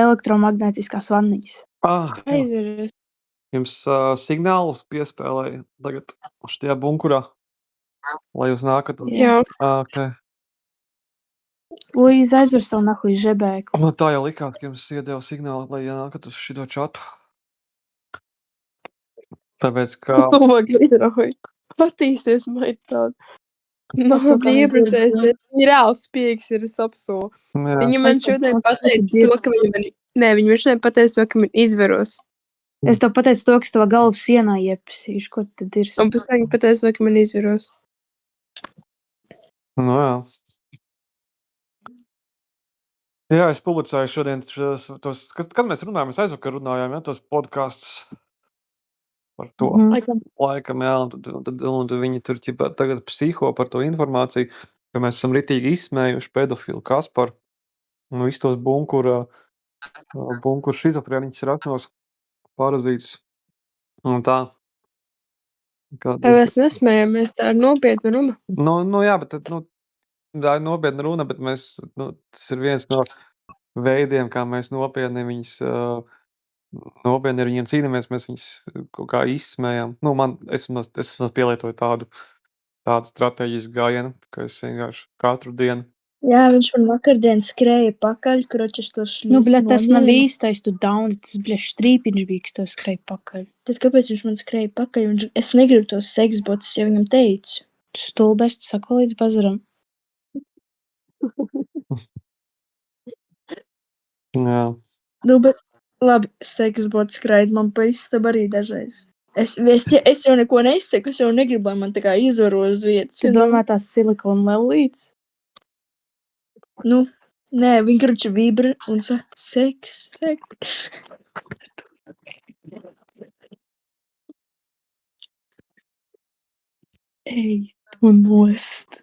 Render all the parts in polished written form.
elektromagnētiskās vanniņas. Jā. Aizveries. Jums signālus piespēlēja tagad šitajā bunkurā, lai jūs nākat. Jā. Okay. Luīza aizver savu nahuj žebēku. Man tā jau likās, ka jums iedeva signālu, lai nākat uz šito čatu. Tāpēc, ka... Lideroju. Patīsties, maitādi. No brīvpracēs, viņa reāls spiegs ir, es apsolu. Viņa man šodien pateica to, ka viņa man... Nē, viņa šodien pateica to, ka man izveros. Es tev pateicu to, ka tavā galva sienā iepasīšu, ko tad ir. Un pēc tam viņa pateica to, ka man izveros. Nu jā. Jā, es publicēju šodien tos, kad mēs runājām, mēs aizvakar runājām, ja, tos podcasts par to. Laikam, jā, un tad viņi tur tagad psiho par to informāciju, ka mēs esam ritīgi izsmējuši pedofilu Kasparu un visu tos bunkuru šizofrēniķis ratnos parazītus un tā. Mēs nesmējamies, tā ir nopietna runa. Nu jā, bet tā ir nopietna runa, bet tas ir viens no veidiem, kā mēs nopietni viņus nopietni ar viņiem cīnāmies, mēs viņus kaut kā izsmējam. Es pielietoju tādu stratēģisku gājienu, ka es vienkārši katru dienu. Jā, viņš man vakardien skrēja pakaļ, kročas to šļūstu. Nu, bļa, tas nav īstais, tu daudz, tas, bļa, strīpiņš bija, kas tev skrēja pakaļ. Tad kāpēc viņš man skrēja pakaļ? Es negribu tos seksbotus, ja viņam teicu. Stulbēs, tu sako līdz bazaram. Jā. Nu, bet labi, seksbots skraid man pa istabu arī dažreiz. Es jau neko nesaku, es jau negribu, lai man tā kā izvaro uz vietas. Tu domā tās silikona lellītes? Nu, nē, viņi kruči vibra un saka, seks. Ej, tu nost.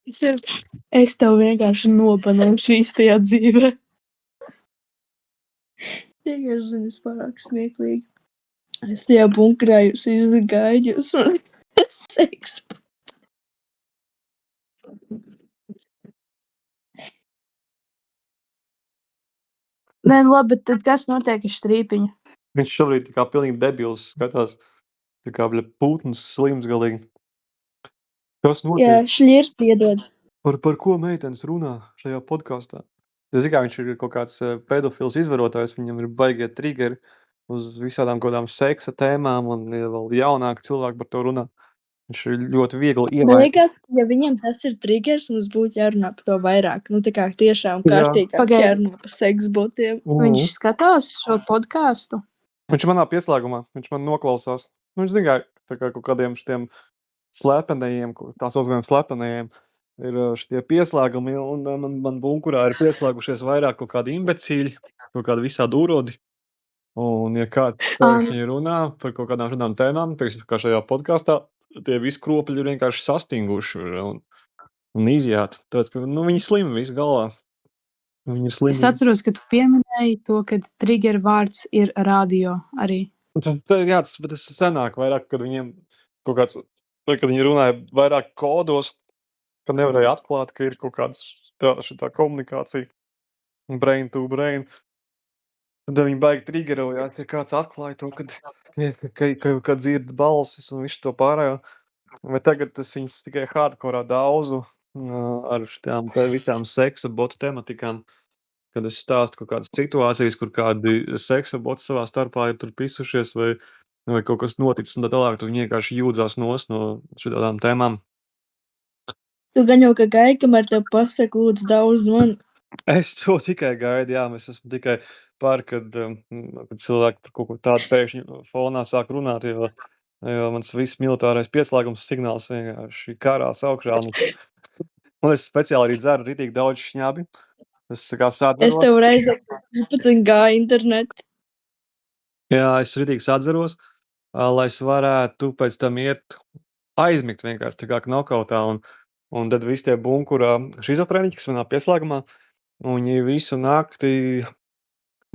Es tev vienkārši nobanošu īstajā dzīvē. Vienkārši ziņas pārāk smieklīgi. Es tajā bunkurā jūs izgaidu, jūs man seks. Nē, nu labi, bet tad kas notiek ar strīpiņu? Viņš šobrīd tā kā pilnīgi debils skatās, tā kā pūtnes slims galīgi. Kas notiek? Jā, šļirs iedod. Par ko meitenes runā šajā podkastā? Es zinu, kā viņš ir kaut kāds pedofils izvarotājs, viņam ir baigie triggeri uz visādām kaut kādām seksa tēmām, un vēl jaunāki cilvēki par to runā. Viņš ir ļoti viegli ievainojams. Man liekas, ja viņam tas ir triggers, mums būtu jārunā par to vairāk. Nu, tā kā tiešām kārtīgāk jārunā par seksbotiem. Viņš skatās šo podcastu? Viņš manā pieslēgumā, viņš man noklausās. Viņš zina, tā kā kaut kādiem šitiem slepenējiem, tā saucamiem slepenējiem, ir šitie pieslēgumi, un man bunkurā ir pieslēgušies vairāk kaut kādi imbecīļi, kaut kādi visādi urodi. Un, ja kāds runā par kaut kādām šādām tēmām, teiksim, kā šajā podkastā, tie visi kropļi ir vienkārši sastinguši un izjāti. Tāpēc, ka viņi slimi visu galvā. Viņi ir slimi. Es atceros, ka tu pieminēji to, ka trigger vārds ir radio arī. Jā, tas senāk vairāk, kad viņiem kaut kāds, kad viņi runāja vairāk kodos, kad nevarēja atklāt, ka ir kaut kāda šitā komunikācija brain to brain. Tad viņi baigi triggerojās, ja kāds atklāja to, kad dzird balsis un visu to pārējo. Vai tagad tas viņas tikai hardcore daudzu ar šitām visām seksa botu tematikām, kad es stāstu kaut kādas situācijas, kur kādi seksa boti savā starpā ir tur pisušies vai kaut kas noticis un tā tālāk, tu viņi vienkārši jūdzās no šitādām tēmām. Tu gan jau kā gaidi, kamēr tev pasaka, lūdzu, daudz man. Es to tikai gaidu, jā, mēs esam tikai kad cilvēki par kaut ko tādu pēkšņi fonā sāk runāt, jo mans viss militārais pieslēgums signāls vienkārši karās augšā. Un es speciāli arī dzeru ritīgi daudz šņabi. Es sadzeros. Es tev reizi 12G internetu. Jā, es ritīgi sadzeros, lai es varētu pēc tam iet aizmigt vienkārši tā kā knockoutā. Un tad visi tie bunkura šizofrēniķi, kas manā pieslēgumā, viņi visu nakti,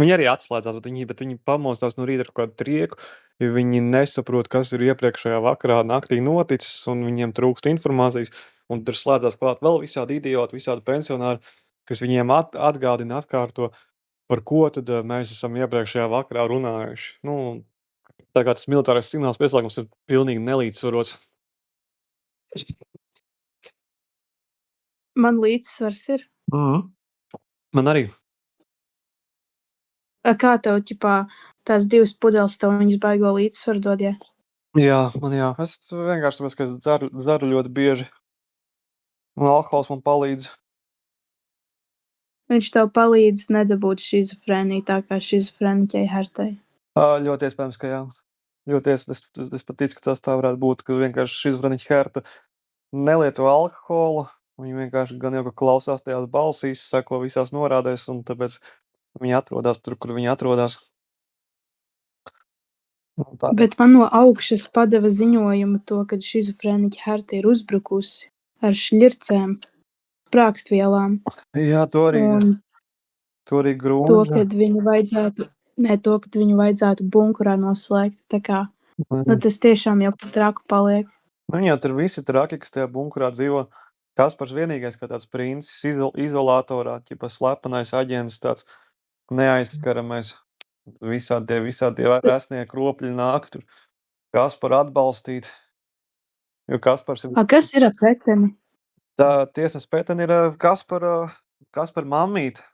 viņi arī atslēdzās, bet viņi pamostās no rīta ar kādu trieku, jo viņi nesaprot, kas ir iepriekšējā vakarā naktī noticis, un viņiem trūkst informācijas, un tur slēdzās klāt vēl visādi idioti, visādi pensionāri, kas viņiem atgādina, atkārto par ko tad mēs esam iepriekšējā vakarā runājuši. Nu, tā kā tas militārais signāls pieslēgums ir pilnīgi nelīdzsvarots. Man līdzsvars ir. Man arī. Kā tev, ķipā, tās 2 pudeles tev viņas baigo līdzsvaru dod, ja? Jā. Es vienkārši tāpēc, ka es dzeru ļoti bieži. Un alkohols man palīdz. Viņš tev palīdz nedabūt šizofrēniju, tā kā šizofrēniķei Hertai. Ļoti iespējams, ka jā. Es pat ticu, ka tas tā varētu būt, ka vienkārši šizofrēniķa Herta nelieto alkoholu. Viņi vienkārši gan jau, ka klausās tajās balsīs, seko visās norādēs, un tāpēc viņi atrodas tur, kur viņi atrodas. Bet man no augšas padeva ziņojumu to, kad šizofrēniķa Herta ir uzbrukusi ar šļircēm, sprākstvielām. Jā, to arī grūņa. To, kad viņu vajadzētu bunkurā noslēgt. Tā kā, tas tiešām jau par traku paliek. Jā, tur visi traki, kas tajā bunkurā dzīvo. Kaspars vienīgais, kā tāds princis izolatorā, ķipa slepenais aģents, tāds neaizskaramais. Visādi resnie kropļi nāk tur Kasparu atbalstīt. Jo Kaspars ir... Kas ir ap peteni? Tā tiesas peteni ir Kaspara mammīte.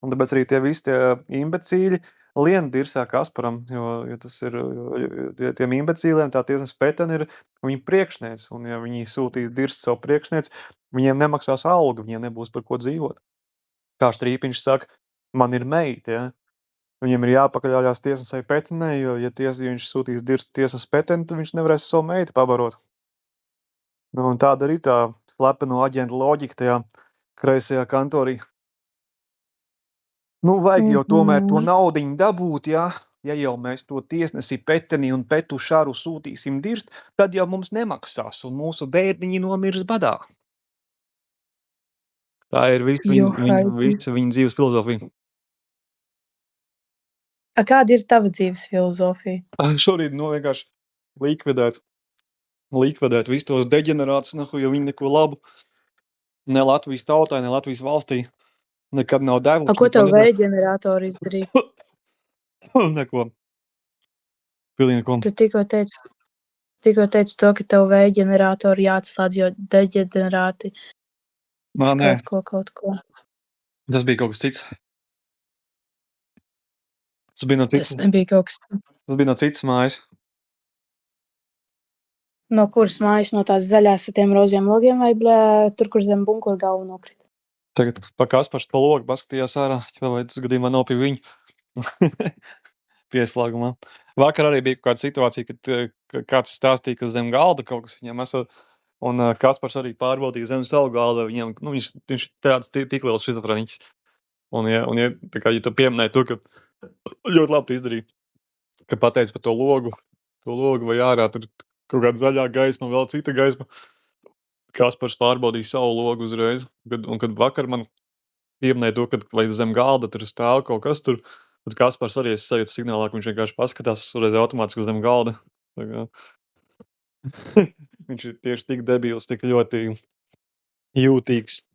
Un tāpēc arī tie visi tie imbecīļi lien dirsā Kasparam, jo tas ir, jo tiem imbecīliem tā tiesas peteni ir viņa priekšniec. Un ja viņi sūtīs dirst savu priekšniec, viņiem nemaksās algu, viņiem nebūs par ko dzīvot. Kā Štrīpiņš saka, man ir meita, ja? Viņiem ir jāpakaļaujās tiesasai petenē, jo ja viņš sūtīs dirst tiesas peteni, tad viņš nevarēs savu meitu pabarot. Un tāda arī tā slepeno aģentu loģika tajā kreisajā kantorī. Vajag jau tomēr to naudiņu dabūt, ja jau mēs to tiesnesi peteni un petu šaru sūtīsim dirst, tad jau mums nemaksās un mūsu bērniņi nomirs badā. Tā ir visa viņa dzīves filozofija. Kāda ir tava dzīves filozofija? Šorīt vienkārši likvidēt visus tos deģenerātus, jo viņi neko labu ne Latvijas tautai, ne Latvijas valstī nekad nav devuši. Ko tev vēja ģeneratori izdarīja? Neko. Pilnīgi neko. Tu tikko teici to, ka tev vēja ģeneratori jāatslēdz, jo deģenerāti kaut ko. Tas bija kaut kas cits. Tas nebija kaut kas cits. Tas bija no citas mājas. No kuras mājas? No tās zaļās ar tiem roziem logiem vai tur, kur zem bunkura galva nokrita? Tagad pa Kaspars pa logu paskatījās ārā, vai tas gadījumā nav pie viņa pieslēgumā. Vakar arī bija kaut kāda situācija, kad kāds stāstīja, ka zem galda kaut kas viņam esot, un Kaspars arī pārbaudīja zem savu galdu, viņam, viņš tāds tik liels šizofrēniķis. Un ja tu pieminēji to, ka ļoti labi izdarīja, ka pateici par to logu vai ārā, tur kaut kāda zaļā gaisma, vēl cita gaisma. Kaspars pārbaudīja savu logu uzreiz. Un kad vakar man pieminēja to, ka vai zem galda tur stāv kaut kas tur, tad Kaspars arī sajūta signālā, ka viņš vienkārši paskatās uzreiz automātiski zem galda. Viņš ir tieši tik debils, tik ļoti jūtīgs.